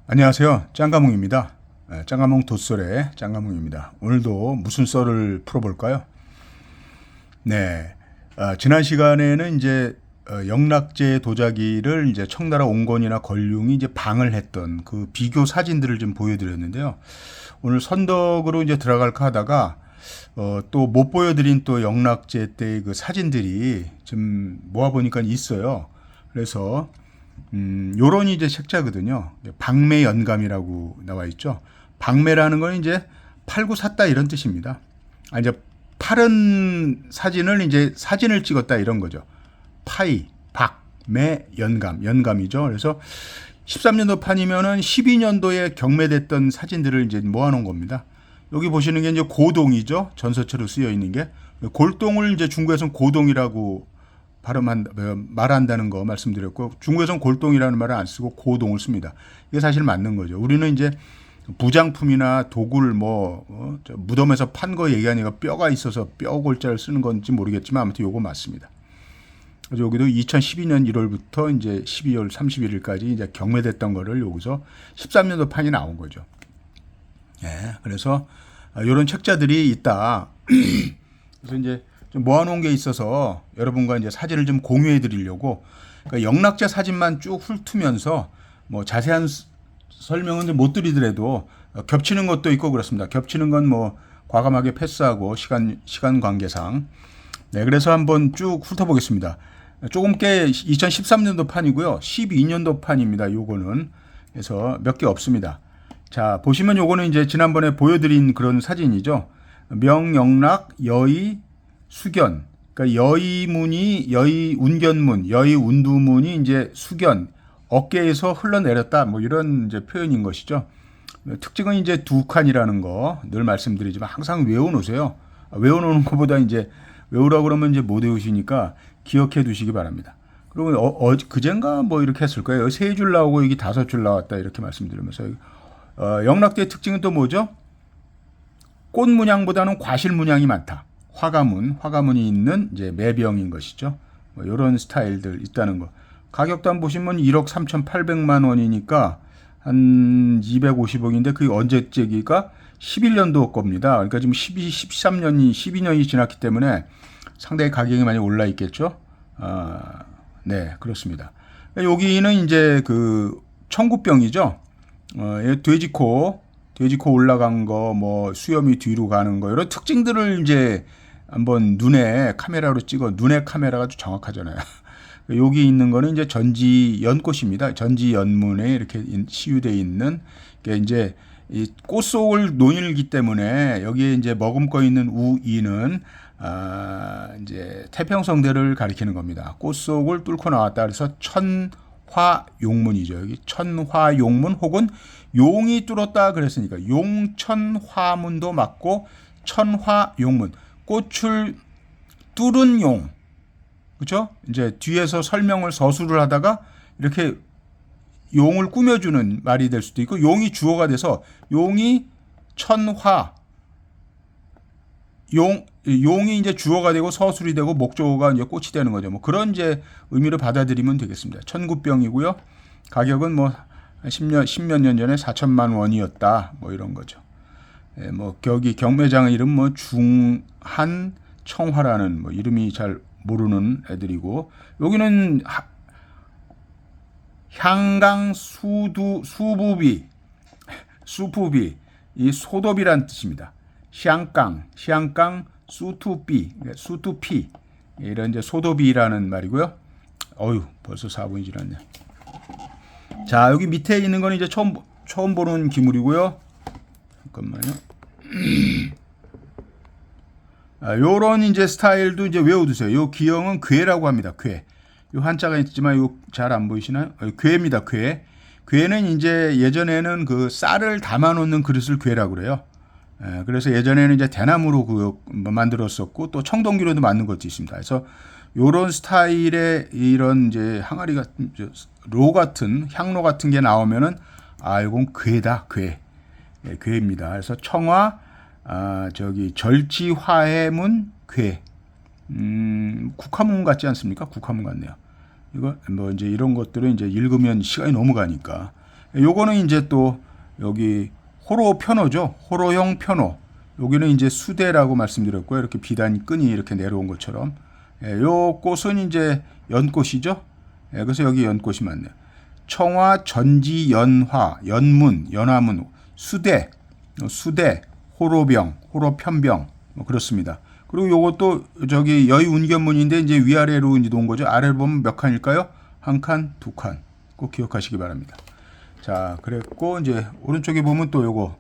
안녕하세요. 짱가몽입니다. 짱가몽 돗소의 짱가몽입니다. 오늘도 무슨 썰을 풀어볼까요? 네. 지난 시간에는 이제 영락제 도자기를 이제 청나라 옹건이나 걸륭이 이제 방을 했던 그 비교 사진들을 좀 보여드렸는데요. 오늘 선덕으로 이제 들어갈까 하다가 또 못 보여드린 또 영락제 때의 그 사진들이 좀 모아보니까 있어요. 그래서 요런이 이제 책자거든요. 방매연감이라고 나와 있죠. 방매라는 건 이제 팔고 샀다 이런 뜻입니다. 이제 팔은 사진을 이제 사진을 찍었다 이런 거죠. 파이, 박, 매, 연감, 연감이죠. 그래서 13년도 판이면은 12년도에 경매됐던 사진들을 이제 모아놓은 겁니다. 여기 보시는 게 이제 고동이죠. 전서체로 쓰여 있는 게 골동을 이제 중국에서는 고동이라고 말한다는 거 말씀드렸고, 중국에서는 골동이라는 말을 안 쓰고 고동을 씁니다. 이게 사실 맞는 거죠. 우리는 이제 부장품이나 도구를 무덤에서 판 거 얘기하니까 뼈가 있어서 뼈 골자를 쓰는 건지 모르겠지만 아무튼 요거 맞습니다. 그래서 여기도 2012년 1월부터 이제 12월 31일까지 이제 경매됐던 거를 여기서 13년도 판이 나온 거죠. 예, 그래서 이런 책자들이 있다. 그래서 이제 좀 모아놓은 게 있어서 여러분과 이제 사진을 좀 공유해 드리려고, 그러니까 영락제 사진만 쭉 훑으면서 뭐 자세한 설명은 못 드리더라도 겹치는 것도 있고 그렇습니다. 겹치는 건 뭐 과감하게 패스하고 시간 관계상. 네, 그래서 한번 쭉 훑어보겠습니다. 조금 꽤 2013년도 판이고요. 12년도 판입니다. 요거는. 그래서 몇 개 없습니다. 자, 보시면 요거는 이제 지난번에 보여드린 그런 사진이죠. 명영락 여의 수견, 그러니까 여의문이 여의운견문, 여의운두문이 이제 수견, 어깨에서 흘러내렸다, 뭐 이런 이제 표현인 것이죠. 특징은 이제 두 칸이라는 거 늘 말씀드리지만 항상 외워놓으세요. 외워놓는 것보다 이제 외우라고 그러면 이제 못 외우시니까 기억해 두시기 바랍니다. 그리고 그젠가 뭐 이렇게 했을 거예요. 세 줄 나오고 여기 다섯 줄 나왔다 이렇게 말씀드리면서 영락대의 특징은 또 뭐죠? 꽃 문양보다는 과실 문양이 많다. 화가문이 있는 이제 매병인 것이죠. 뭐 이런 스타일들 있다는 거. 가격도 한번 보시면 1억 3,800만 원이니까 한 250억인데 그게 언제째기가 11년도 겁니다. 그러니까 지금 12년이 지났기 때문에 상당히 가격이 많이 올라 있겠죠. 네, 그렇습니다. 여기는 이제 그 청구병이죠. 돼지코 올라간 거, 뭐 수염이 뒤로 가는 거 이런 특징들을 이제 한번 눈에 카메라로 찍어. 눈에 카메라가 아주 정확하잖아요. 여기 있는 거는 이제 전지연꽃입니다. 전지연문에 이렇게 시유되어 있는 게 이제 이 꽃 속을 논일기 때문에 여기에 이제 머금고 있는 우이는 이제 태평성대를 가리키는 겁니다. 꽃 속을 뚫고 나왔다. 그래서 천화용문이죠. 여기 천화용문 혹은 용이 뚫었다 그랬으니까 용천화문도 맞고 천화용문. 꽃을 뚫은 용. 그렇죠? 이제 뒤에서 설명을 서술을 하다가 이렇게 용을 꾸며주는 말이 될 수도 있고, 용이 주어가 돼서 용이 용이 이제 주어가 되고 서술이 되고 목조가 이제 꽃이 되는 거죠. 뭐 그런 이제 의미로 받아들이면 되겠습니다. 천구병이고요. 가격은 뭐 10몇 년 전에 4천만 원이었다. 뭐 이런 거죠. 예, 뭐 여기 경매장 이름 뭐 중한 청화라는 뭐 이름이 잘 모르는 애들이고, 여기는 향강 수부비 이 소도비란 뜻입니다. 향강 수투피 이런 이제 소도비라는 말이고요. 벌써 4분이 지났네. 자, 여기 밑에 있는 건 이제 처음 보는 기물이고요. 잠깐만요. 요런 이제 스타일도 이제 외워두세요. 요 기형은 괴라고 합니다. 괴. 요 한자가 있지만 요 잘 안 보이시나요? 괴입니다. 괴. 괴는 이제 예전에는 그 쌀을 담아놓는 그릇을 괴라고 그래요. 그래서 예전에는 이제 대나무로 만들었었고 또 청동기로도 만든 것도 있습니다. 그래서 요런 스타일의 이런 이제 항아리 같은 향로 같은 게 나오면은 이건 괴다. 괴. 예, 괴입니다. 그래서 청화 절지화해문 괴. 국화문 같지 않습니까? 국화문 같네요. 이거 뭐 이제 이런 것들은 이제 읽으면 시간이 너무 가니까 요거는 이제 또 여기 호로 편호죠. 호로형 편호. 여기는 이제 수대라고 말씀드렸고요. 이렇게 비단 끈이 이렇게 내려온 것처럼. 요 꽃은 이제 연꽃이죠. 그래서 여기 연꽃이 맞네요. 청화, 전지, 연화, 연문, 연화문, 수대, 호로병, 호로편병, 뭐 그렇습니다. 그리고 요것도 저기 여의운견문인데 이제 위아래로 이제 놓은 거죠. 아래로 보면 몇 칸일까요? 한 칸, 두 칸. 꼭 기억하시기 바랍니다. 자, 그랬고 이제 오른쪽에 보면 또 요거.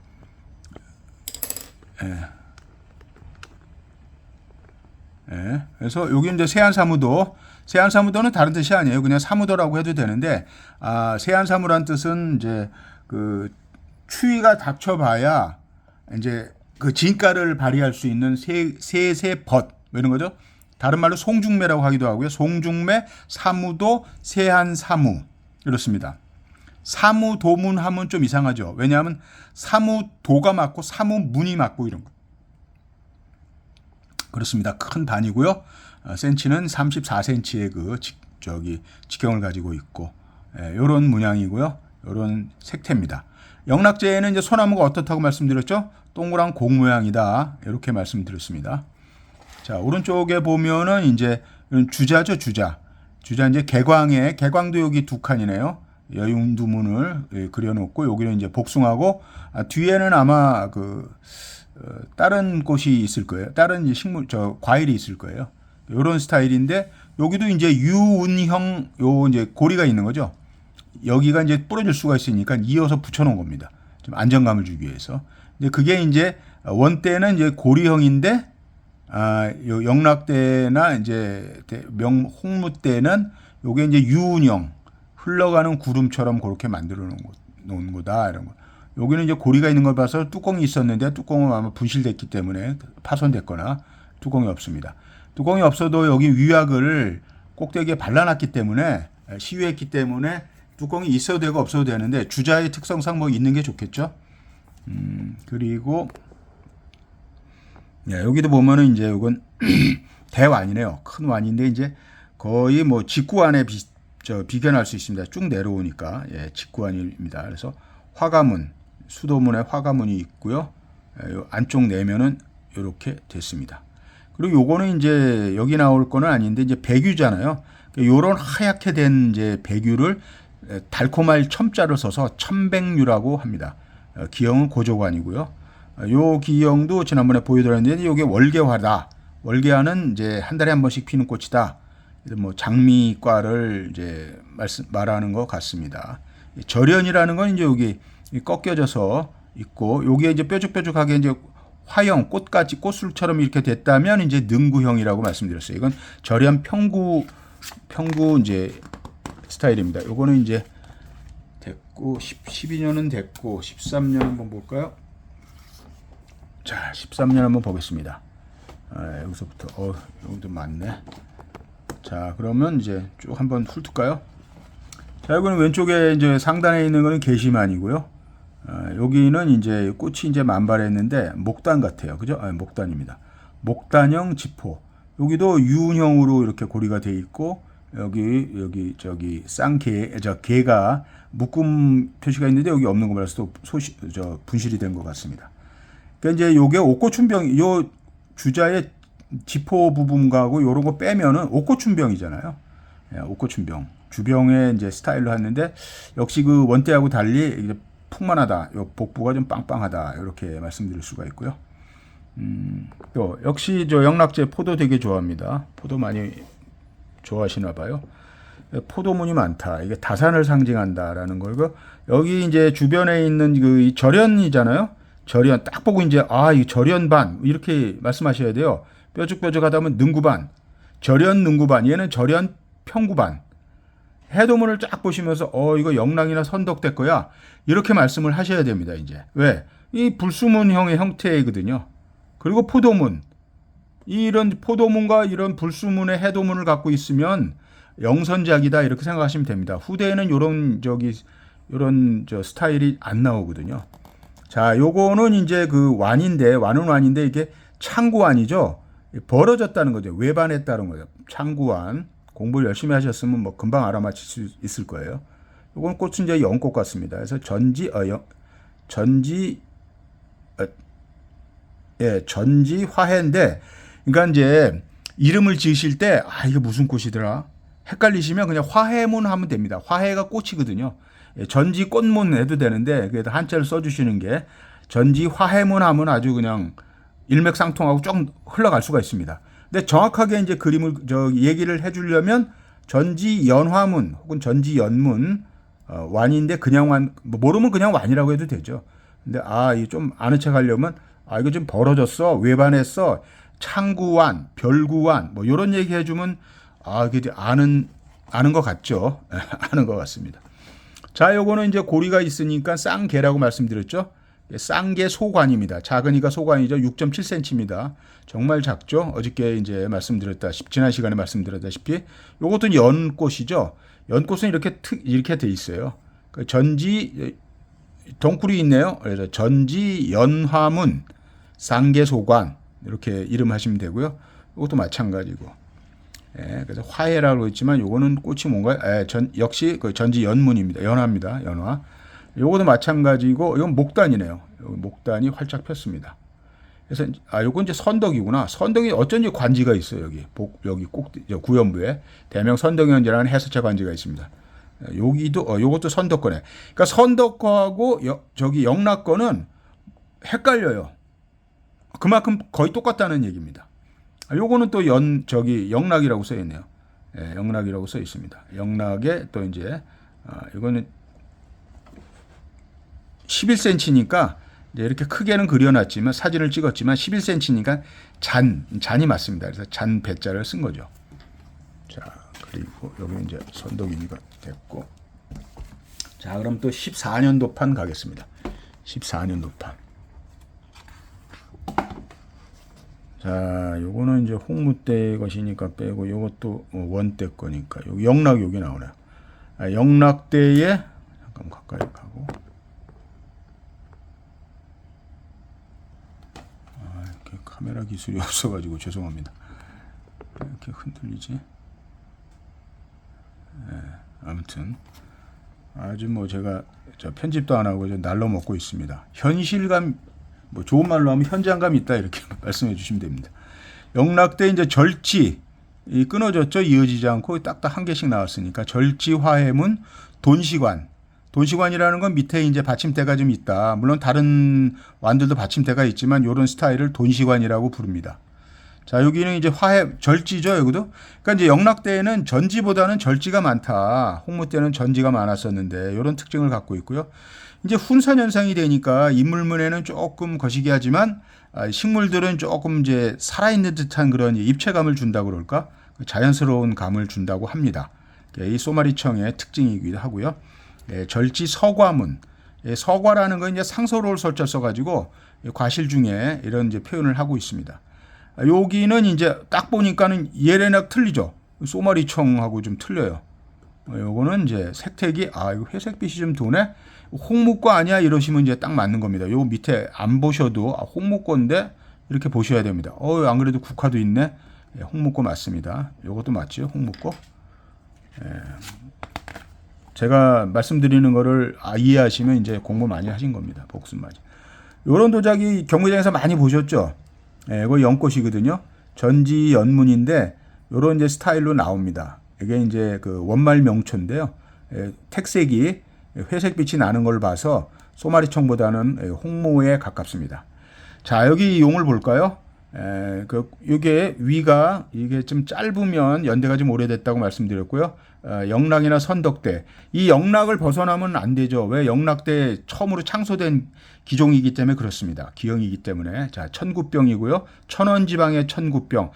그래서 여기 이제 세안사무도. 세안사무도는 다른 뜻이 아니에요. 그냥 사무도라고 해도 되는데, 세안사무란 뜻은 이제 그 추위가 닥쳐봐야 이제 그 진가를 발휘할 수 있는 세세벗 뭐 이런 거죠. 다른 말로 송중매라고 하기도 하고요. 송중매, 사무도, 세안사무 이렇습니다. 사무도문 하면 좀 이상하죠. 왜냐하면 사무도가 맞고 사무문이 맞고 이런 거. 그렇습니다. 큰 반이고요. 센치는 34cm의 그 직경을 가지고 있고, 요런 문양이고요. 요런 색태입니다. 영락제에는 이제 소나무가 어떻다고 말씀드렸죠? 동그란 공 모양이다. 이렇게 말씀드렸습니다. 자, 오른쪽에 보면은 이제 주자죠, 주자. 주자 이제 개광도 여기 두 칸이네요. 여윤두문을 그려놓고 여기는 이제 복숭아고, 뒤에는 아마 다른 꽃이 있을 거예요. 다른 이제 과일이 있을 거예요. 이런 스타일인데 여기도 이제 유운형 요 이제 고리가 있는 거죠. 여기가 이제 부러질 수가 있으니까 이어서 붙여놓은 겁니다. 좀 안정감을 주기 위해서. 근데 그게 이제 원대는 이제 고리형인데, 요 영락대나 이제 홍무대는 요게 이제 유운형 흘러가는 구름처럼 그렇게 만들어 놓은 거다 이런 거. 여기는 이제 고리가 있는 걸 봐서 뚜껑이 있었는데 뚜껑은 아마 분실됐기 때문에 파손됐거나 뚜껑이 없습니다. 뚜껑이 없어도 여기 위약을 꼭대기에 발라놨기 때문에 시유했기 때문에 뚜껑이 있어도 되고 없어도 되는데 주자의 특성상 뭐 있는 게 좋겠죠. 그리고 여기도 보면은 이제 이건 대완이네요. 큰 완인데 이제 거의 뭐 직구완에 비견할 수 있습니다. 쭉 내려오니까 직구완입니다. 그래서 화가문, 수도문에 화가문이 있고요. 요 안쪽 내면은 이렇게 됐습니다. 그리고 요거는 이제 여기 나올 거는 아닌데 이제 배규잖아요. 요런 하얗게 된 이제 배규를 달콤할 첨자를 써서 첨백류라고 합니다. 기형은 고조관이고요. 요 기형도 지난번에 보여드렸는데 요게 월계화다. 월계화는 이제 한 달에 한 번씩 피는 꽃이다. 뭐 장미과를 이제 말하는 것 같습니다. 절연이라는 건 이제 여기 꺾여져서 있고 여기에 이제 뾰족뾰족하게 이제 화형 꽃같이 꽃술처럼 이렇게 됐다면 이제 능구형이라고 말씀드렸어요. 이건 절연 평구 이제 스타일입니다. 요거는 이제 됐고 12년은 됐고 13년 한번 볼까요? 자, 13년 한번 보겠습니다. 여기서부터 여기도 많네. 자, 그러면 이제 쭉 한번 훑을까요? 자, 여기는 왼쪽에 이제 상단에 있는 거는 게시만이고요. 여기는 이제 꽃이 이제 만발했는데 목단 같아요. 그죠? 목단입니다. 목단형 지포. 여기도 유운형으로 이렇게 고리가 돼 있고 여기 개가 묶음 표시가 있는데 여기 없는 거 말해서 또 분실이 된 것 같습니다. 그러니까 이제 요게 옥고춘병, 요 주자의 지포 부분하고 요런 거 빼면은 옥고춘병이잖아요. 옥고춘병. 주병의 이제 스타일로 했는데 역시 그 원대하고 달리 이제 풍만하다. 요 복부가 좀 빵빵하다. 이렇게 말씀드릴 수가 있고요. 또 역시 저 영락제 포도 되게 좋아합니다. 포도 많이 좋아하시나 봐요. 포도문이 많다. 이게 다산을 상징한다라는 거. 여기 이제 주변에 있는 이 절연이잖아요. 절연 딱 보고 이제 이 절연반 이렇게 말씀하셔야 돼요. 뾰족뾰족하다면 능구반, 절연 능구반, 얘는 절연 평구반. 해도문을 쫙 보시면서 이거 영락이나 선덕대 거야 이렇게 말씀을 하셔야 됩니다. 이제 왜? 이 불수문형의 형태이거든요. 그리고 포도문, 이런 포도문과 이런 불수문의 해도문을 갖고 있으면 영선작이다 이렇게 생각하시면 됩니다. 후대에는 요런 스타일이 안 나오거든요. 자, 요거는 이제 그 완은 완인데 이게 창구완이죠. 벌어졌다는 거죠. 외반했다는 거죠. 창구완. 공부를 열심히 하셨으면 뭐 금방 알아맞힐 수 있을 거예요. 요건 꽃은 이제 연꽃 같습니다. 그래서 전지 전지화해인데, 그러니까 이제 이름을 지으실 때 이게 무슨 꽃이더라 헷갈리시면 그냥 화해문 하면 됩니다. 화해가 꽃이거든요. 전지 꽃문 해도 되는데 그래도 한자를 써주시는 게 전지화해문 하면 아주 그냥 일맥상통하고 쭉 흘러갈 수가 있습니다. 근데 정확하게 이제 그림을 얘기를 해주려면 전지연화문 혹은 전지연문 완인데 그냥 완 모르면 그냥 완이라고 해도 되죠. 근데 이게 좀 아는 척 하려면 이거 좀 벌어졌어, 외반했어, 창구완, 별구완 뭐 이런 얘기 해주면 이게 아는 것 같죠. 아는 것 같습니다. 자, 요거는 이제 고리가 있으니까 쌍개라고 말씀드렸죠. 쌍개 소관입니다. 작은이가 소관이죠. 6.7cm입니다. 정말 작죠. 어저께 이제 지난 시간에 말씀드렸다시피 요것도 연꽃이죠. 연꽃은 이렇게 돼 있어요. 전지 덩굴이 있네요. 그래서 전지 연화문 쌍개 소관 이렇게 이름하시면 되고요. 이것도 마찬가지고. 그래서 화해라고 했지만 요거는 꽃이 뭔가요? 역시 그 전지 연문입니다. 연화입니다. 연화. 요것도 마찬가지고 이건 목단이네요. 목단이 활짝 폈습니다. 그래서 요건 이제 선덕이구나. 선덕이 어쩐지 관지가 있어요. 여기 구연부에 대명 선덕연지라는 해서체 관지가 있습니다. 요것도 선덕거네. 그러니까 선덕거하고 저기 영락거는 헷갈려요. 그만큼 거의 똑같다는 얘기입니다. 요거는 또 영락이라고 써 있네요. 영락이라고 써 있습니다. 영락에 또 이제 이거는 11cm니까 이렇게 크게는 그려놨지만 사진을 찍었지만 11cm니까 잔이 맞습니다. 그래서 잔 배자를 쓴 거죠. 자, 그리고 여기 이제 선덕이니까 됐고. 자, 그럼 또 14년도판 가겠습니다. 14년도판. 자, 요거는 이제 홍무 때 것이니까 빼고 요것도 원때 거니까 여기 영락 여기 나오네요. 영락 때에 잠깐 가까이 가고. 이렇게 카메라 기술이 없어가지고 죄송합니다. 이렇게 흔들리지? 아무튼 아주 제가 편집도 안 하고 날로 먹고 있습니다. 현실감 좋은 말로 하면 현장감 있다 이렇게 말씀해 주시면 됩니다. 영락 때 이제 절지 끊어졌죠. 이어지지 않고 딱딱 한 개씩 나왔으니까 절지 화해문 돈시관이라는 건 밑에 이제 받침대가 좀 있다. 물론 다른 완들도 받침대가 있지만 이런 스타일을 돈시관이라고 부릅니다. 자, 여기는 이제 절지죠, 여기도. 그러니까 이제 영락 때에는 전지보다는 절지가 많다. 홍무 때는 전지가 많았었는데 이런 특징을 갖고 있고요. 이제 훈선 현상이 되니까 인물문에는 조금 거시기 하지만 식물들은 조금 이제 살아있는 듯한 그런 입체감을 준다고 그럴까? 자연스러운 감을 준다고 합니다. 이 소마리청의 특징이기도 하고요. 절지 서과문. 서과라는 건 이제 상서로울 설자 써가지고 과실 중에 이런 이제 표현을 하고 있습니다. 여기는 이제 딱 보니까는 예레낙 틀리죠. 소마리청하고 좀 틀려요. 요거는 이제 색택이 이거 회색빛이 좀 도네. 홍무과 아니야 이러시면 이제 딱 맞는 겁니다. 요 밑에 안 보셔도 홍무과인데 이렇게 보셔야 됩니다. 안 그래도 국화도 있네. 홍무과 맞습니다. 요것도 맞죠, 홍무과. 제가 말씀드리는 거를 이해하시면 이제 공부 많이 하신 겁니다. 복습 맞이. 요런 도자기 경매장에서 많이 보셨죠? 이거 연꽃이거든요. 전지 연문인데 요런 이제 스타일로 나옵니다. 이게 이제 그 원말 명초인데요. 택색이 회색빛이 나는 걸 봐서 소마리청보다는 홍모에 가깝습니다. 자, 여기 용을 볼까요? 이게 위가 이게 좀 짧으면 연대가 좀 오래됐다고 말씀드렸고요. 영락이나 선덕대. 이 영락을 벗어나면 안 되죠. 왜? 영락대 처음으로 창소된 기종이기 때문에 그렇습니다. 기형이기 때문에. 자, 천구병이고요. 천원지방의 천구병.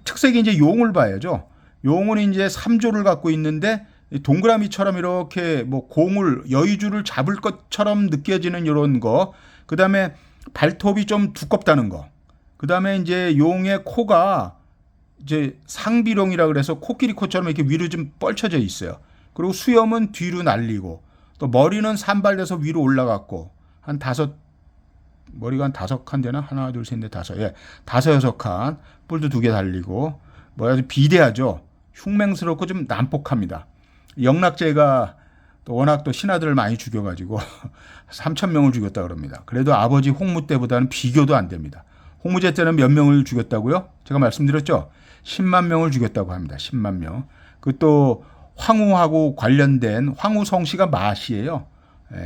특색이 이제 용을 봐야죠. 용은 이제 3조를 갖고 있는데 동그라미처럼 이렇게 공을 여의주를 잡을 것처럼 느껴지는 이런 거. 그다음에 발톱이 좀 두껍다는 거. 그다음에 이제 용의 코가 이제 상비룡이라 그래서 코끼리 코처럼 이렇게 위로 좀 뻘쳐져 있어요. 그리고 수염은 뒤로 날리고 또 머리는 산발돼서 위로 올라갔고 머리가 한 5칸 되나? 하나, 둘, 셋, 넷, 다섯. 5-6칸. 뿔도 2개 달리고 아주 비대하죠. 흉맹스럽고 좀 난폭합니다. 영락제가 또 워낙 또 신하들을 많이 죽여가지고 3천 명을 죽였다 그럽니다. 그래도 아버지 홍무 때보다는 비교도 안 됩니다. 홍무제 때는 몇 명을 죽였다고요? 제가 말씀드렸죠. 10만 명을 죽였다고 합니다. 10만 명. 그 또 황후하고 관련된 황후 성씨가 마씨예요.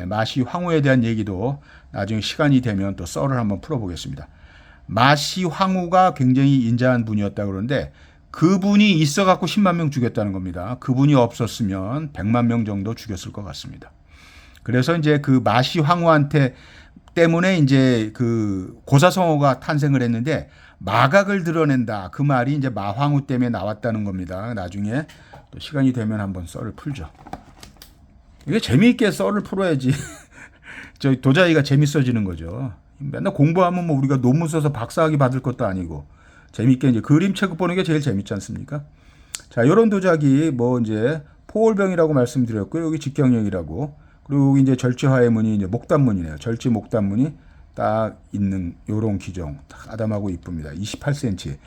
마씨 황후에 대한 얘기도 나중에 시간이 되면 또 썰을 한번 풀어보겠습니다. 마씨 황후가 굉장히 인자한 분이었다 그러는데 그분이 있어갖고 10만 명 죽였다는 겁니다. 그분이 없었으면 100만 명 정도 죽였을 것 같습니다. 그래서 이제 그 마씨 황후한테 때문에 이제 그 고사성어가 탄생을 했는데 마각을 드러낸다. 그 말이 이제 마황후 때문에 나왔다는 겁니다. 나중에 또 시간이 되면 한번 썰을 풀죠. 이게 재미있게 썰을 풀어야지 저희 도자기가 재밌어지는 거죠. 맨날 공부하면 뭐 우리가 논문 써서 박사학위 받을 것도 아니고 재밌게 이제 그림책 보는 게 제일 재밌지 않습니까? 자, 이런 도자기 뭐 이제 포올병이라고 말씀드렸고요. 여기 직경영이라고. 그리고 여기 이제 절지화해문이 이제 목단문이네요. 절지 목단문이 딱 있는 요런 기종. 아담하고 이쁩니다. 28cm.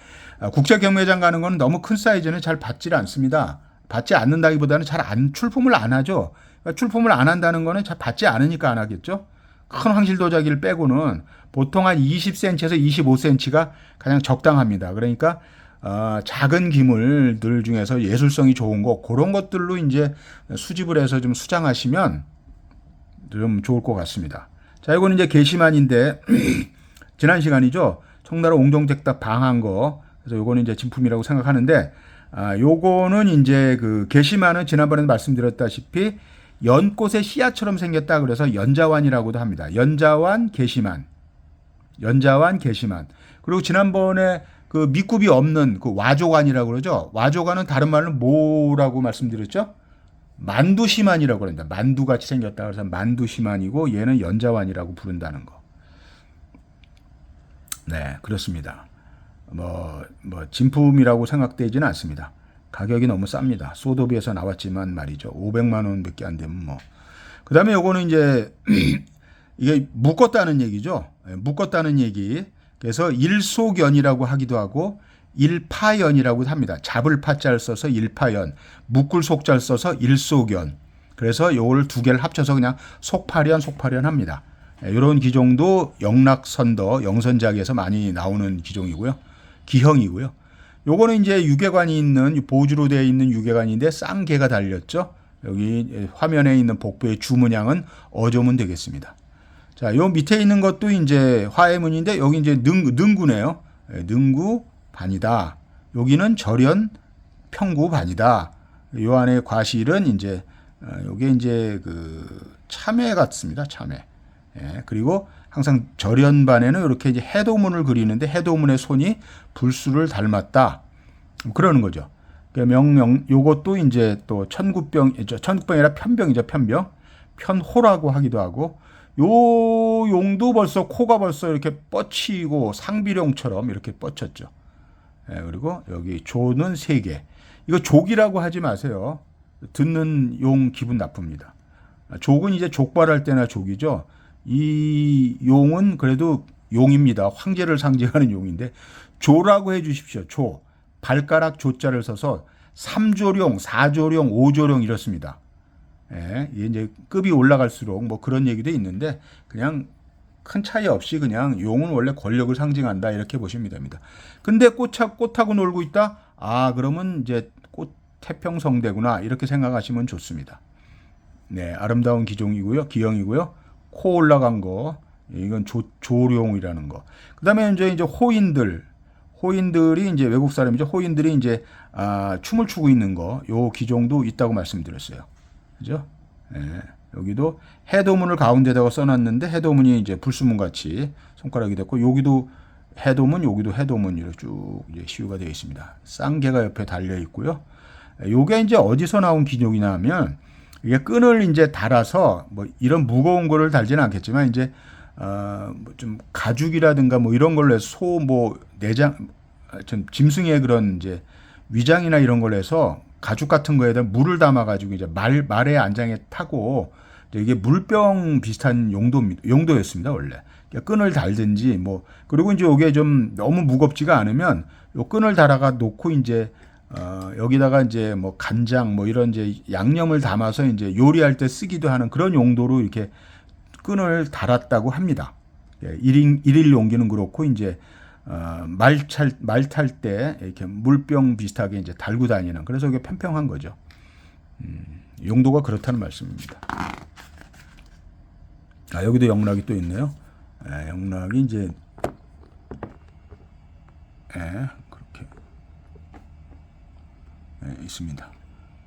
국제경매장 가는 거는 너무 큰 사이즈는 잘 받질 않습니다. 받지 않는다기보다는 출품을 안 하죠. 그러니까 출품을 안 한다는 거는 잘 받지 않으니까 안 하겠죠. 큰 황실 도자기를 빼고는 보통 한 20cm에서 25cm가 가장 적당합니다. 그러니까 작은 기물들 중에서 예술성이 좋은 거 그런 것들로 이제 수집을 해서 좀 수장하시면 좀 좋을 것 같습니다. 자, 이거는 이제 게시만인데 지난 시간이죠. 청나라 옹정택답 방한 거. 그래서 요거는 이제 진품이라고 생각하는데 요거는 이제 그 게시만은 지난번에 말씀드렸다시피 연꽃의 씨앗처럼 생겼다 그래서 연자완이라고도 합니다. 연자완 게시만. 연자완 게시만. 그리고 지난번에 그 밑굽이 없는 그 와조관이라고 그러죠. 와조관은 다른 말로 뭐라고 말씀드렸죠? 만두시만이라고 그럽니다. 만두같이 생겼다 그래서 만두시만이고 얘는 연자완이라고 부른다는 거. 네, 그렇습니다. 뭐 진품이라고 생각되지는 않습니다. 가격이 너무 쌉니다. 소도비에서 나왔지만 말이죠. 500만 원밖에 안 되면 뭐. 그다음에 요거는 이제 이게 묶었다는 얘기죠. 묶었다는 얘기. 그래서 일소견이라고 하기도 하고 일파연이라고 합니다. 잡을 파자를 써서 일파연, 묶을 속자를 써서 일소견. 그래서 요걸 두 개를 합쳐서 그냥 속파련 합니다. 이런 기종도 영락선더, 영선작에서 많이 나오는 기종이고요. 기형이고요. 요거는 이제 유계관이 있는 보주로 되어 있는 유계관인데 쌍개가 달렸죠. 여기 화면에 있는 복부의 주문양은 어조문 되겠습니다. 자, 요 밑에 있는 것도 이제 화해문인데 여기 이제 능구네요. 능구 반이다. 여기는 절연 평구 반이다. 요 안에 과실은 이제 요게 이제 그 참외 같습니다. 참외. 예, 그리고 항상 절연반에는 이렇게 이제 해도문을 그리는데 해도문의 손이 불수를 닮았다. 그러는 거죠. 요것도 이제 또 천국병이라 편병이죠. 편호라고 하기도 하고 요 용도 벌써 코가 벌써 이렇게 뻗치고 상비룡처럼 이렇게 뻗쳤죠. 예, 그리고 여기 조는 3개. 이거 족이라고 하지 마세요. 듣는 용 기분 나쁩니다. 족은 이제 족발할 때나 족이죠. 이 용은 그래도 용입니다. 황제를 상징하는 용인데 조라고 해 주십시오. 조. 발가락 조자를 써서 3조룡, 4조룡, 5조룡 이렇습니다. 예, 이제 급이 올라갈수록 뭐 그런 얘기도 있는데 그냥 큰 차이 없이 그냥 용은 원래 권력을 상징한다 이렇게 보시면 됩니다. 근데 꽃하고 놀고 있다? 그러면 이제 꽃 태평성대구나 이렇게 생각하시면 좋습니다. 네, 아름다운 기종이고요. 기형이고요. 코 올라간 거. 이건 조룡이라는 거. 그다음에 이제 호인들이 이제 외국 사람이죠. 호인들이 이제 춤을 추고 있는 거. 요 기종도 있다고 말씀드렸어요. 그죠? 예. 여기도 해도문을 가운데다가 써놨는데 해도문이 이제 불수문 같이 손가락이 됐고 여기도 해도문, 여기도 해도문 이렇게 쭉 이제 시유가 되어 있습니다. 쌍개가 옆에 달려 있고요. 요게 이제 어디서 나온 기종이냐 하면 이게 끈을 이제 달아서 뭐 이런 무거운 거를 달지는 않겠지만 이제 좀 가죽이라든가 뭐 이런 걸로 해서 내장 좀 짐승의 그런 이제 위장이나 이런 걸로 해서 가죽 같은 거에다 물을 담아가지고 이제 말의 안장에 타고 이게 물병 비슷한 용도였습니다 원래. 그러니까 끈을 달든지 뭐 그리고 이제 이게 좀 너무 무겁지가 않으면 요 끈을 달아가 놓고 이제 여기다가 이제 뭐 간장 뭐 이런 이제 양념을 담아서 이제 요리할 때 쓰기도 하는 그런 용도로 이렇게 끈을 달았다고 합니다. 예, 일일 용기는 그렇고 이제 말 탈 때 이렇게 물병 비슷하게 이제 달고 다니는 그래서 이게 평평한 거죠. 용도가 그렇다는 말씀입니다. 여기도 영락이 또 있네요. 영락이 이제 그렇게 있습니다.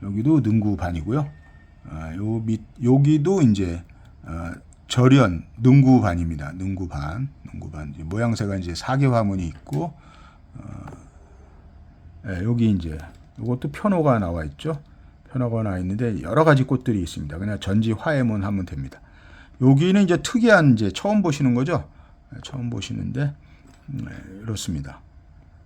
여기도 능구반이고요. 여기도 이제 절연 능구반입니다. 능구반 모양새가 이제 사계 화문이 있고 여기 이제 이것도 편호가 나와 있죠. 편호가 나와 있는데 여러 가지 꽃들이 있습니다. 그냥 전지 화해문 하면 됩니다. 여기는 이제 특이한 이제 처음 보시는 거죠. 처음 보시는데 이렇습니다.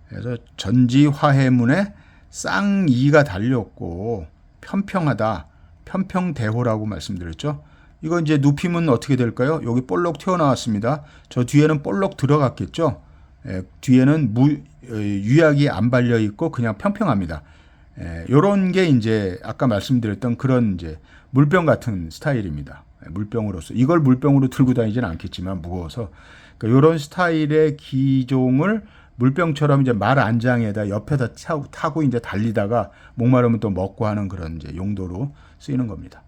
그래서 전지 화해문에 쌍이가 달렸고 편평하다, 편평대호라고 말씀드렸죠. 이거 이제 눕히면 어떻게 될까요? 여기 볼록 튀어나왔습니다. 저 뒤에는 볼록 들어갔겠죠. 뒤에는 유약이 안 발려 있고 그냥 평평합니다. 요런 게 이제 아까 말씀드렸던 그런 이제 물병 같은 스타일입니다. 물병으로서 이걸 물병으로 들고 다니지는 않겠지만 무거워서 그러니까 요런 스타일의 기종을 물병처럼 이제 말 안장에다 옆에다 타고 이제 달리다가 목마르면 또 먹고 하는 그런 이제 용도로 쓰이는 겁니다.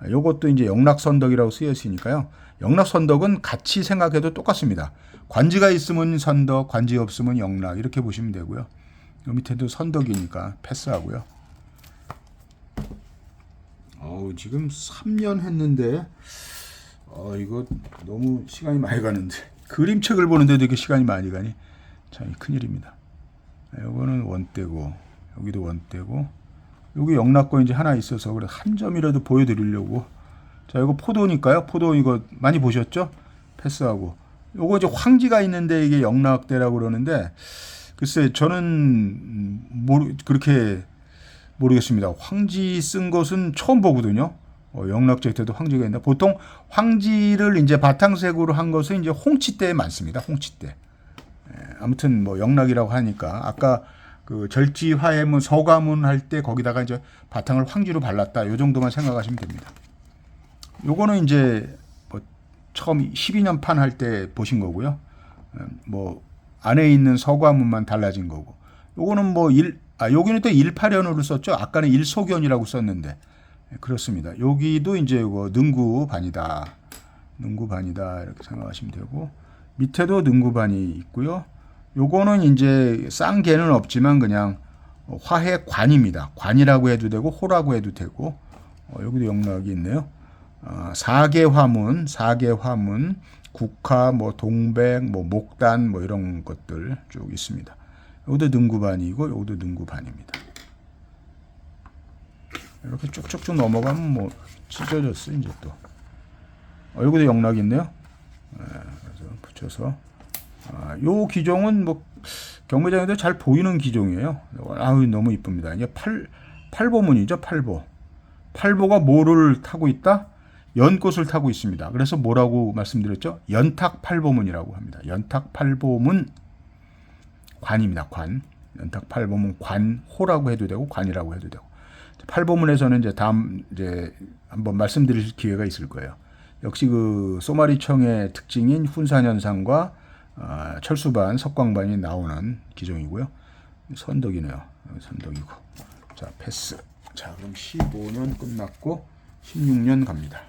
요것도 이제 영락선덕이라고 쓰였으니까요. 영락선덕은 같이 생각해도 똑같습니다. 관지가 있으면 선덕, 관지 없으면 영락 이렇게 보시면 되고요. 요 밑에도 선덕이니까 패스하고요. 지금 3년 했는데 이거 너무 시간이 많이 가는데 그림책을 보는데도 이렇게 시간이 많이 가니 참 큰일입니다. 요거는 원대고 여기도 원대고 여기 영락거 이제 하나 있어서 그래 한 점이라도 보여드리려고. 자, 이거 포도니까요. 포도 이거 많이 보셨죠? 패스하고. 요거 이제 황지가 있는데 이게 영락대라고 그러는데 글쎄 저는 그렇게 모르겠습니다. 황지 쓴 것은 처음 보거든요. 영락제 때도 황지가 있나? 보통 황지를 이제 바탕색으로 한 것은 이제 홍치대에 많습니다. 홍치대. 아무튼 뭐 영락이라고 하니까 아까 그 절지화해문 서가문 할 때 거기다가 이제 바탕을 황지로 발랐다. 요 정도만 생각하시면 됩니다. 요거는 이제 뭐 처음 12년판 할 때 보신 거고요. 뭐 안에 있는 서가문만 달라진 거고. 요거는 뭐 여기는 또 18연으로 썼죠. 아까는 일소견이라고 썼는데 그렇습니다. 여기도 이제 이거 능구반이다. 능구반이다 이렇게 생각하시면 되고 밑에도 능구반이 있고요. 요거는 이제 쌍개는 없지만 그냥 화해관입니다. 관이라고 해도 되고 호라고 해도 되고 여기도 영락이 있네요. 사계화문, 국화, 뭐 동백, 뭐 목단 뭐 이런 것들 쭉 있습니다. 여기도 능구반이고 여기도 능구반입니다. 이렇게 쭉쭉쭉 넘어가면 뭐 찢어졌어 이제 또. 여기도 영락이 있네요. 그래서 붙여서 요 기종은 뭐 경매장에도 잘 보이는 기종이에요. 너무 이쁩니다. 이게 팔보문이죠. 팔보가 뭐를 타고 있다? 연꽃을 타고 있습니다. 그래서 뭐라고 말씀드렸죠? 연탁팔보문이라고 합니다. 연탁팔보문 관입니다. 관. 연탁팔보문 관호라고 해도 되고 관이라고 해도 되고. 팔보문에서는 이제 다음 이제 한번 말씀드릴 기회가 있을 거예요. 역시 그 소마리청의 특징인 훈산현상과 철수반, 석광반이 나오는 기종이고요. 선덕이네요. 선덕이고. 자, 패스. 자, 그럼 15년 끝났고 16년 갑니다.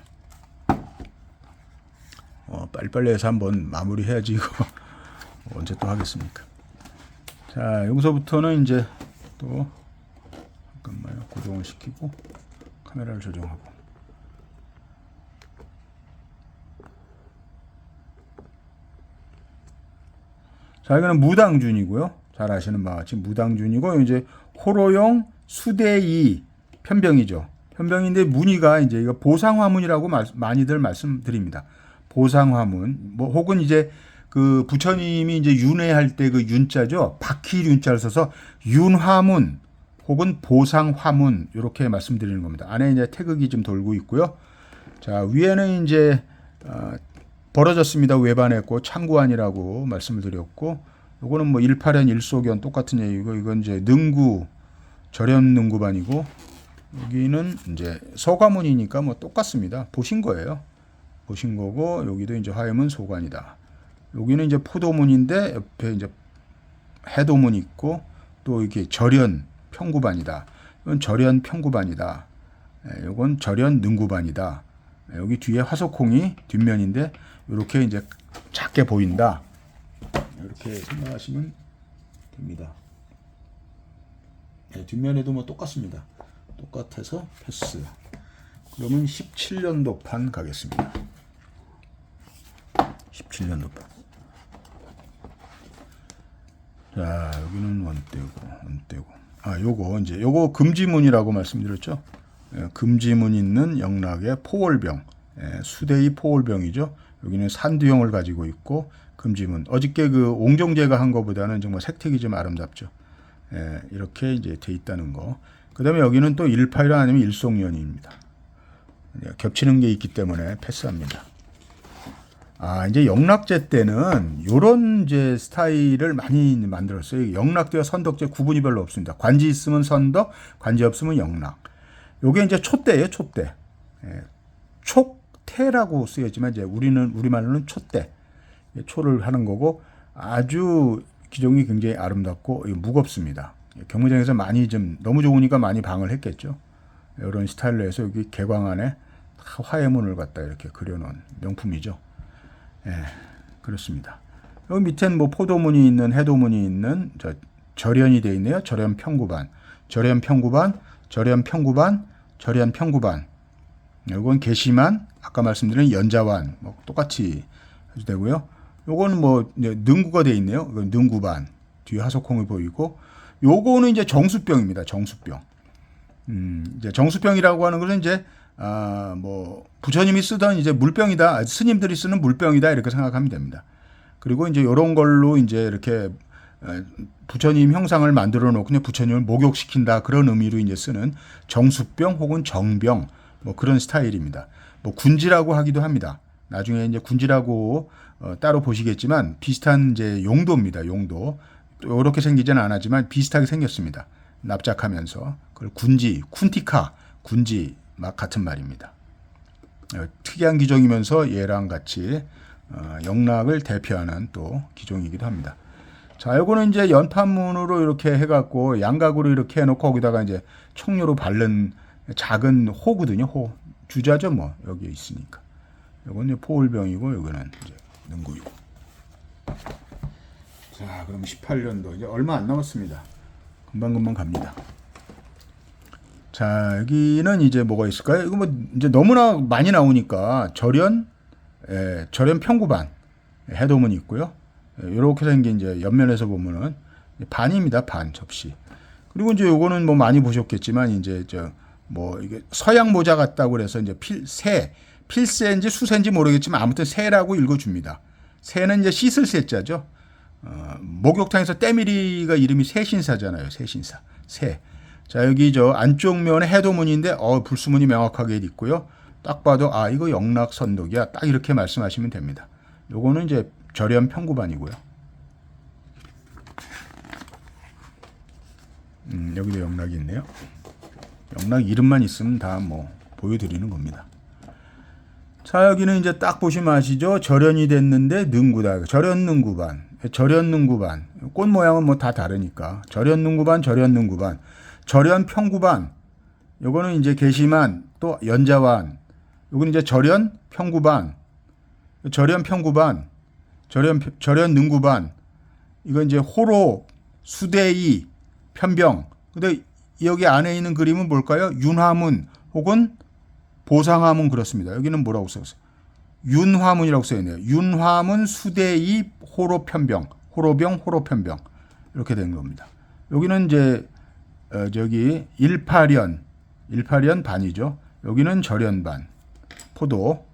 빨리빨리 해서 한번 마무리해야지 이거 언제 또 하겠습니까? 자, 여기서부터는 이제 또 잠깐만요. 고정을 시키고 카메라를 조정하고. 자, 이거는 무당준이고요. 잘 아시는 바와 같이 무당준이고 이제 호로용 수대이 편병이죠. 편병인데 무늬가 이제 이거 보상화문이라고 많이들 말씀드립니다. 보상화문 뭐 혹은 이제 그 부처님이 이제 윤회할 때 그 윤자죠. 바퀴 윤자를 써서 윤화문 혹은 보상화문 이렇게 말씀드리는 겁니다. 안에 이제 태극이 좀 돌고 있고요. 자, 위에는 이제 벌어졌습니다. 외반했고 창구안이라고 말씀을 드렸고, 요거는 뭐 18연 일소견 똑같은 얘기고, 이건 이제 절연 능구반이고 여기는 이제 서가문이니까 뭐 똑같습니다. 보신 거예요. 보신 거고 여기도 이제 화염은 소관이다. 여기는 이제 포도문인데 옆에 이제 해도문이 있고 또 이게 절연 평구반이다. 이건 절연 평구반이다. 이건 절연 능구반이다. 여기 뒤에 화석콩이 뒷면인데 이렇게 이제 작게 보인다. 이렇게 생각하시면 됩니다. 뒷면에도 뭐 똑같습니다. 똑같아서 패스. 그러면 17년도판 가겠습니다. 17년도판. 자, 여기는 원대고. 아, 요거 금지문이라고 말씀드렸죠. 금지문 있는 영락의 포월병. 수대이 포월병이죠. 여기는 산두형을 가지고 있고 금지문. 어저께 그 옹정제가 한 거보다는 정말 색택이 좀 아름답죠. 이렇게 이제 돼 있다는 거. 그다음에 여기는 또 일파이라 아니면 일송연입니다. 겹치는 게 있기 때문에 패스합니다. 아, 이제 영락제 때는 요런 이제 스타일을 많이 만들었어요. 영락제와 선덕제 구분이 별로 없습니다. 관지 있으면 선덕, 관지 없으면 영락. 요게 이제 촛대예요, 촛대. 촉태라고 쓰여지만 이제 우리말로는 촛대. 초를 하는 거고 아주 기종이 굉장히 아름답고 무겁습니다. 경무장에서 많이 좀 너무 좋으니까 많이 방을 했겠죠. 이런 스타일로 해서 여기 개광 안에 화해문을 갖다 이렇게 그려놓은 명품이죠. 그렇습니다. 여기 밑엔 뭐 포도문이 있는 해도문이 있는 절연이 되어 있네요. 절연 평구반, 절연 평구반, 절연 평구반, 절연 평구반. 이건 개시만 아까 말씀드린 연자완 뭐 똑같이 해도 되고요. 요거는 뭐 능구가 되어 있네요. 이건 능구반 뒤에 하석콩이 보이고 요거는 이제 정수병입니다. 정수병. 이제 정수병이라고 하는 것은 이제 뭐 부처님이 쓰던 이제 물병이다, 스님들이 쓰는 물병이다 이렇게 생각하면 됩니다. 그리고 이제 이런 걸로 이제 이렇게 부처님 형상을 만들어 놓고 그냥 부처님을 목욕시킨다 그런 의미로 이제 쓰는 정수병 혹은 정병 뭐 그런 스타일입니다. 뭐 군지라고 하기도 합니다. 나중에 이제 군지라고 따로 보시겠지만 비슷한 이제 용도입니다. 용도. 또 이렇게 생기지는 않았지만 비슷하게 생겼습니다. 납작하면서 그걸 군지, 쿤티카, 군지 막 같은 말입니다. 특이한 기종이면서 얘랑 같이 영락을 대표하는 또 기종이기도 합니다. 자, 요거는 이제 연판문으로 이렇게 해갖고 양각으로 이렇게 해놓고 거기다가 이제 청료로 바른 작은 호거든요. 호 주자죠, 뭐 여기에 있으니까. 요건 이제 포울병이고 여기는 이제 능구이고. 자, 그럼 18년도 이제 얼마 안 남았습니다. 금방금방 갑니다. 자, 여기는 이제 뭐가 있을까요? 이거 뭐 이제 너무나 많이 나오니까 절연 평구반 해도문이 있고요. 이렇게 생긴 이제 옆면에서 보면은 반입니다. 반 접시. 그리고 이제 요거는 뭐 많이 보셨겠지만 이제 뭐 이게 서양 모자 같다고 그래서 이제 필새인지 수새인지 모르겠지만 아무튼 새라고 읽어줍니다. 새는 이제 씻을 새자죠. 목욕탕에서 때밀이가 이름이 새신사잖아요. 새신사. 새. 자, 여기 안쪽 면에 해도문인데 불수문이 명확하게 있고요. 딱 봐도 이거 영락선덕이야. 딱 이렇게 말씀하시면 됩니다. 요거는 이제 절연 평구반이고요. 여기도 영락이 있네요. 영락 이름만 있으면 다 뭐 보여드리는 겁니다. 자, 여기는 이제 딱 보시면 아시죠? 절연이 됐는데 능구다. 절연 능구반. 절연 능구반. 꽃 모양은 뭐 다 다르니까. 절연 능구반, 절연 능구반. 절연 평구반. 요거는 이제 개시만 또 연자완. 요거는 이제 절연 평구반. 절연 평구반. 절연 능구반. 이건 이제 호로, 수대이, 편병. 근데 여기 안에 있는 그림은 뭘까요? 윤화문 혹은 보상화문 그렇습니다. 여기는 뭐라고 써있어요? 윤화문이라고 써있네요. 윤화문, 수대이, 호로, 편병. 호로병, 호로, 편병. 이렇게 된 겁니다. 여기는 이제 저기 일파련 반이죠. 여기는 절연반. 포도.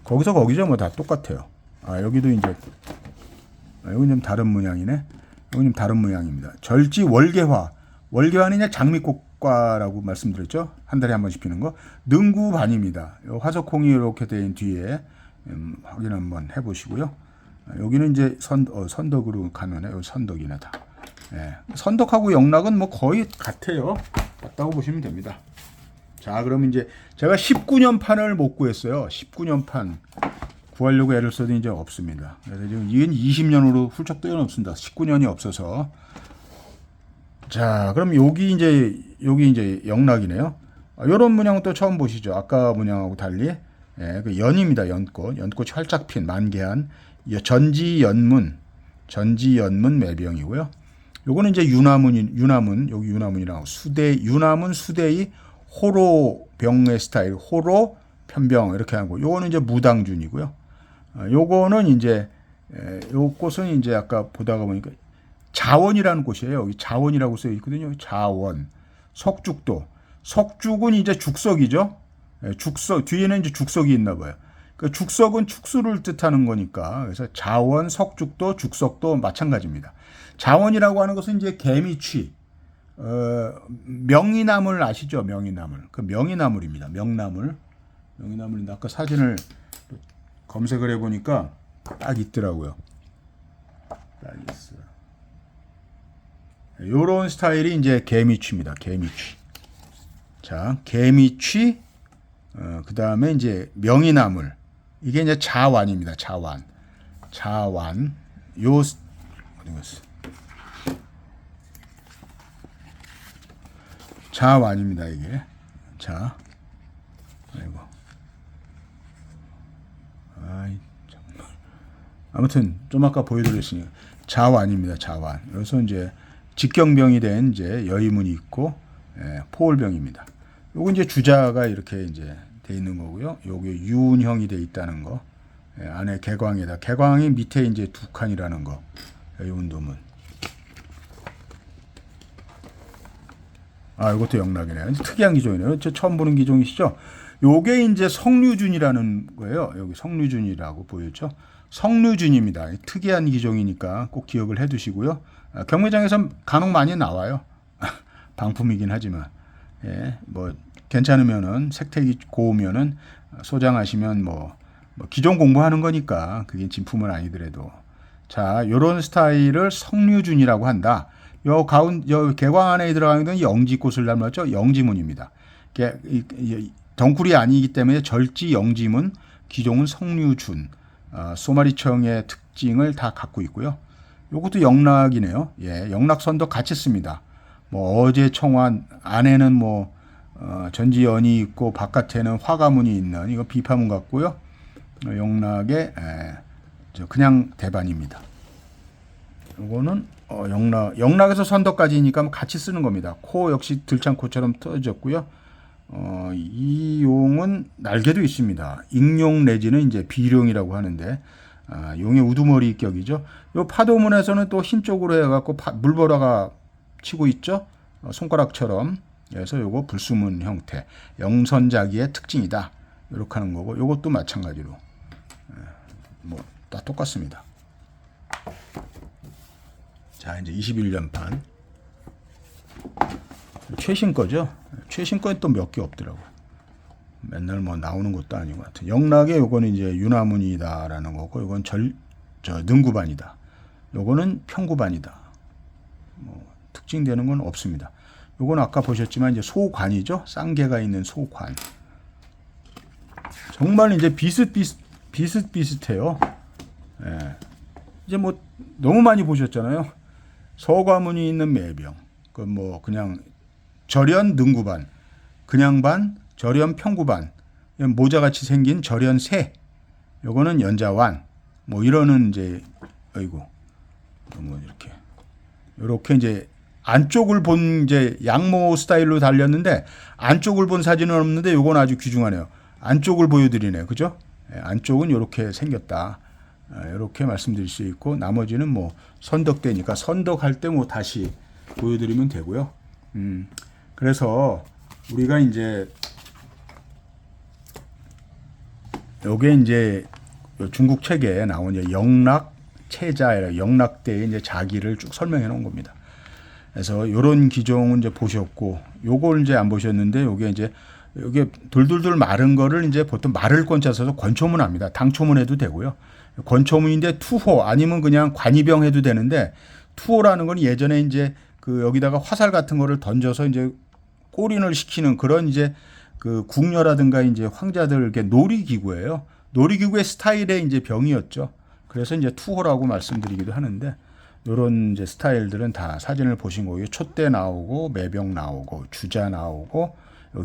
거기서 거기죠. 뭐 다 똑같아요. 여기도 이제 여기 좀 다른 모양이네. 여기 좀 다른 모양입니다. 절지 월계화. 월계화는 이제 장미꽃과라고 말씀드렸죠. 한 달에 한 번씩 피는 거. 능구반입니다. 화석콩이 이렇게 된 뒤에 확인 한번 해보시고요. 여기는 이제 선덕으로 가면은 여기 선덕이네 다. 예, 선덕하고 영락은 뭐 거의 같아요. 같다고 보시면 됩니다. 자, 그럼 이제 제가 19년 판을 못 구했어요. 19년 판 구하려고 애를 써도 이제 없습니다. 그래서 지금 이건 20년으로 훌쩍 뛰어넘습니다. 19년이 없어서. 자, 그럼 여기 이제 영락이네요. 이런 문양은 또 처음 보시죠. 아까 문양하고 달리 예, 그 연입니다. 연꽃이 활짝 핀 만개한 전지연문 매병이고요. 요거는 이제 유나문 여기 유나문이라고 유나문 수대이 호로병의 스타일 호로 편병 이렇게 하고 요거는 이제 무당준이고요. 요거는 이제 요 꽃은 이제 아까 보다가 보니까 자원이라는 꽃이에요. 여기 자원이라고 써 있거든요. 자원 석죽은 이제 죽석이죠. 죽석 뒤에는 이제 죽석이 있나 봐요. 그 죽석은 축수를 뜻하는 거니까 그래서 자원, 석죽도 죽석도 마찬가지입니다. 자원이라고 하는 것은 이제 개미취, 명이나물 아시죠? 명이나물. 그 명이나물입니다. 명이나물인데 아까 사진을 검색을 해보니까 딱 있더라고요. 딱 있어요. 요런 스타일이 이제 개미취입니다. 개미취. 자, 개미취, 그 다음에 이제 명이나물. 이게 이제 자완입니다. 자완. 어디 갔어? 자완입니다. 이게. 자, 아이고. 아이, 정말. 아무튼, 좀 아까 보여드렸으니까. 자완입니다. 자완. 여기서 이제 직경병이 된 이제 여의문이 있고, 포울병입니다. 요거 이제 주자가 이렇게 이제 돼 있는 거고요. 요게 유운형이 돼 있다는 거. 안에 개광이 밑에 이제 두 칸이라는 거. 여의운도문. 이것도 영락이네요. 특이한 기종이네요. 저 처음 보는 기종이시죠? 요게 이제 성류준이라는 거예요. 여기 성류준이라고 보였죠? 성류준입니다. 특이한 기종이니까 꼭 기억을 해 두시고요. 경매장에서 간혹 많이 나와요. 방품이긴 하지만. 예, 뭐 괜찮으면은 색택이 고우면은 소장하시면 뭐 기존 공부하는 거니까 그게 진품은 아니더라도 자 요런 스타일을 성류준이라고 한다. 요 개광 안에 들어가는 영지꽃을 닮았죠. 영지문입니다. 덩굴이 아니기 때문에 절지 영지문 기종은 성류준 소마리청의 특징을 다 갖고 있고요. 요것도 영락이네요. 예, 영락선도 같이 씁니다. 뭐 어제 청환 안에는 전지연이 있고 바깥에는 화가문이 있는 이거 비파문 같고요. 영락의 그냥 대반입니다. 이거는 영락에서 선덕까지니까 같이 쓰는 겁니다. 코 역시 들창코처럼 터졌고요. 이 용은 날개도 있습니다. 익용 내지는 이제 비룡이라고 하는데 용의 우두머리 격이죠. 요 파도문에서는 또 흰 쪽으로 해갖고 물보라가 치고 있죠. 손가락처럼. 그래서 요거 불수문 형태, 영선자기의 특징이다. 이렇게 하는 거고, 요것도 마찬가지로 다 똑같습니다. 자, 이제 21년판 최신 거죠. 최신 거에 또 몇 개 없더라고. 맨날 나오는 것도 아닌 것 같아. 영락에 요거는 이제 유나문이다라는 거고, 요건 능구반이다. 요거는 평구반이다. 특징되는 건 없습니다. 요건 아까 보셨지만 이제 소관이죠. 쌍개가 있는 소관. 정말 이제 비슷비슷해요. 예. 이제 너무 많이 보셨잖아요. 서과문이 있는 매병. 그냥 절연 능구반, 그냥반, 절연 평구반, 모자같이 생긴 절연 새. 요거는 연자완. 이러는 이제 이렇게 이제 안쪽을 본 이제 양모 스타일로 달렸는데 안쪽을 본 사진은 없는데 요건 아주 귀중하네요. 안쪽을 보여드리네요. 그죠? 안쪽은 이렇게 생겼다. 이렇게 말씀드릴 수 있고 나머지는 선덕대니까 선덕할 때 다시 보여드리면 되고요. 그래서 우리가 이제 요게 이제 중국 책에 나온 영락 체자라 영락대의 이제 자기를 쭉 설명해 놓은 겁니다. 그래서 요런 기종은 이제 보셨고 요걸 이제 안 보셨는데 요게 돌돌돌 마른 거를 이제 보통 마를 권자 써서 권초문 합니다. 당초문 해도 되고요. 권초문인데 투호 아니면 그냥 관이병 해도 되는데 투호라는 건 예전에 이제 그 여기다가 화살 같은 거를 던져서 이제 골인을 시키는 그런 이제 그 궁녀라든가 이제 황자들에게 놀이기구예요. 놀이기구의 스타일의 이제 병이었죠. 그래서 이제 투호라고 말씀드리기도 하는데 이런 이제 스타일들은 다 사진을 보신 거고요. 촛대 나오고 매병 나오고 주자 나오고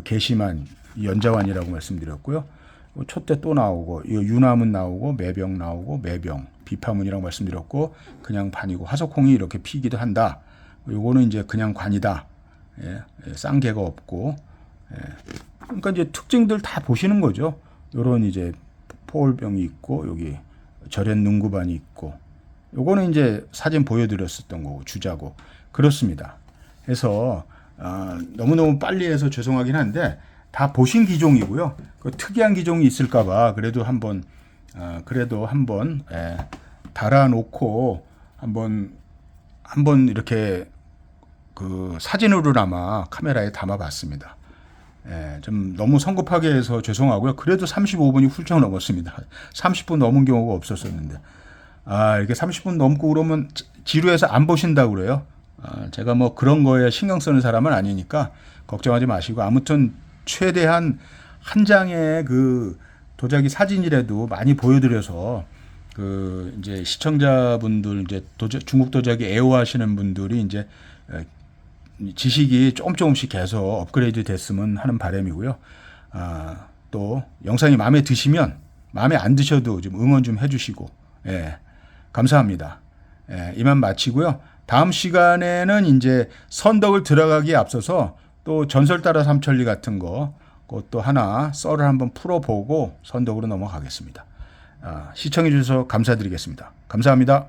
개심한 연자완이라고 말씀드렸고요. 촛대 또 나오고 유나문 나오고 매병 나오고 매병 비파문이라고 말씀드렸고 그냥 관이고 화석홍이 이렇게 피기도 한다. 요거는 이제 그냥 관이다. 예, 쌍개가 없고 예. 그러니까 이제 특징들 다 보시는 거죠. 요런 이제 포울병이 있고 여기 절연 능구반이 있고 요거는 이제 사진 보여드렸었던 거고 주자고 그렇습니다. 그래서 너무너무 빨리 해서 죄송하긴 한데 다 보신 기종이고요. 그 특이한 기종이 있을까봐 그래도 한번 달아놓고 한번 이렇게 그 사진으로나마 카메라에 담아봤습니다. 좀 너무 성급하게 해서 죄송하고요. 그래도 35분이 훌쩍 넘었습니다. 30분 넘은 경우가 없었었는데 이렇게 30분 넘고 그러면 지루해서 안 보신다고 그래요. 제가 뭐 그런 거에 신경 쓰는 사람은 아니니까 걱정하지 마시고 아무튼 최대한 한 장의 그 도자기 사진이라도 많이 보여드려서 그 이제 시청자분들 이제 중국 도자기 애호하시는 분들이 이제 지식이 조금씩 계속 업그레이드 됐으면 하는 바람이고요. 또 영상이 마음에 드시면 마음에 안 드셔도 좀 응원 좀 해주시고 감사합니다. 이만 마치고요. 다음 시간에는 이제 선덕을 들어가기에 앞서서 또 전설 따라 삼천리 같은 거 그것도 하나 썰을 한번 풀어보고 선덕으로 넘어가겠습니다. 시청해 주셔서 감사드리겠습니다. 감사합니다.